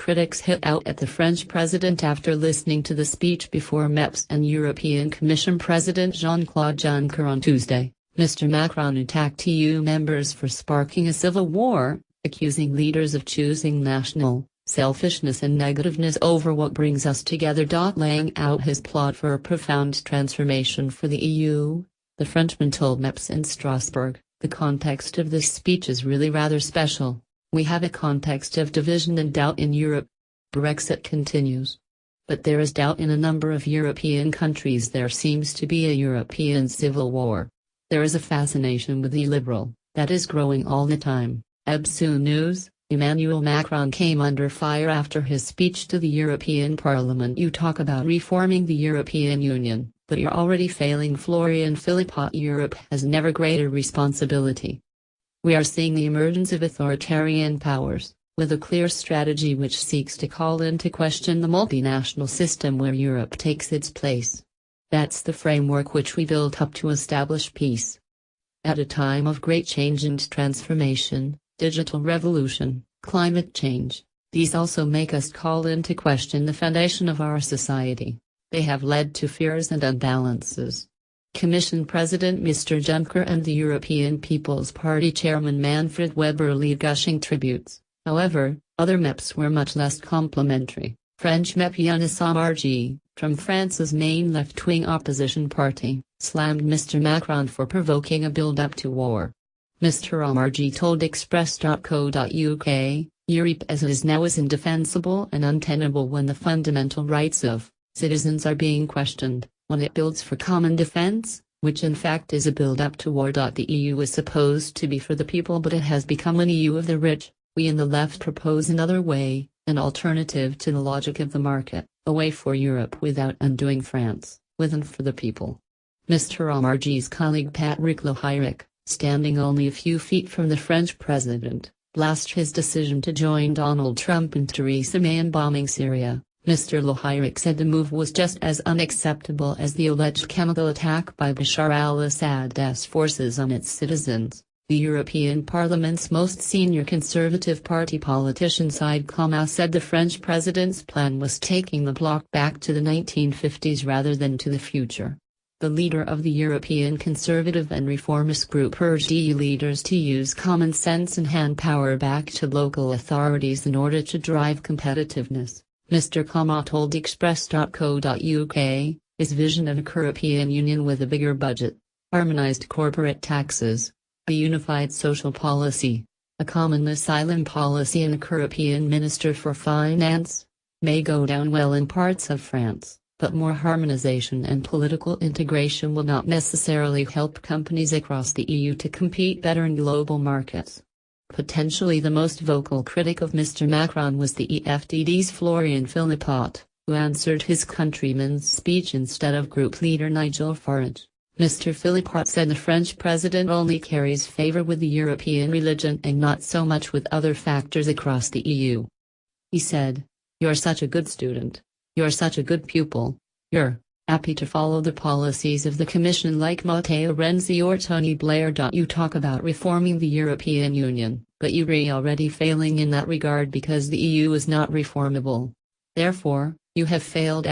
critics hit out at the French president after listening to the speech before MEPs and European Commission President Jean-Claude Juncker on Tuesday. Mr. Macron attacked EU members for sparking a civil war, accusing leaders of choosing national selfishness and negativeness over what brings us together. Laying out his plot for a profound transformation for the EU, the Frenchman told MEPs in Strasbourg, "The context of this speech is really rather special. We have a context of division and doubt in Europe. Brexit continues. But there is doubt in a number of European countries. There seems to be a European civil war. There is a fascination with the liberal that is growing all the time." EBSU News. Emmanuel Macron came under fire after his speech to the European Parliament. "You talk about reforming the European Union, but you're already failing." Florian Philippot. "Europe has never greater responsibility. We are seeing the emergence of authoritarian powers, with a clear strategy which seeks to call into question the multinational system where Europe takes its place. That's the framework which we built up to establish peace. At a time of great change and transformation, digital revolution, climate change, these also make us call into question the foundation of our society. They have led to fears and imbalances." Commission President Mr. Juncker and the European People's Party Chairman Manfred Weber lead gushing tributes. However, other MEPs were much less complimentary. French MEP Younes Amarji, from France's main left-wing opposition party, slammed Mr. Macron for provoking a build-up to war. Mr. Amarji told Express.co.uk, "Europe as it is now is indefensible and untenable when the fundamental rights of citizens are being questioned, when it builds for common defense, which in fact is a build-up to war. The EU is supposed to be for the people, but it has become an EU of the rich. We in the left propose another way, an alternative to the logic of the market, a way for Europe without undoing France, with and for the people." Mr. Amarji's colleague Patrick Lohiric, standing only a few feet from the French president, blasted his decision to join Donald Trump and Theresa May in bombing Syria. Mr. Lohiric said the move was just as unacceptable as the alleged chemical attack by Bashar al-Assad's forces on its citizens. The European Parliament's most senior Conservative Party politician Said Kama said the French president's plan was taking the bloc back to the 1950s rather than to the future. The leader of the European Conservative and Reformist Group urged EU leaders to use common sense and hand power back to local authorities in order to drive competitiveness. Mr. Kama told Express.co.uk, his vision of a European Union with a bigger budget, harmonized corporate taxes, a unified social policy, a common asylum policy and a European Minister for Finance, may go down well in parts of France. But more harmonization and political integration will not necessarily help companies across the EU to compete better in global markets. Potentially the most vocal critic of Mr. Macron was the EFDD's Florian Philippot, who answered his countryman's speech instead of group leader Nigel Farage. Mr. Philippot said the French president only carries favor with the European religion and not so much with other factors across the EU. He said, "You're such a good student. You're such a good pupil. You're happy to follow the policies of the Commission like Matteo Renzi or Tony Blair. You talk about reforming the European Union, but you're already failing in that regard because the EU is not reformable. Therefore, you have failed!"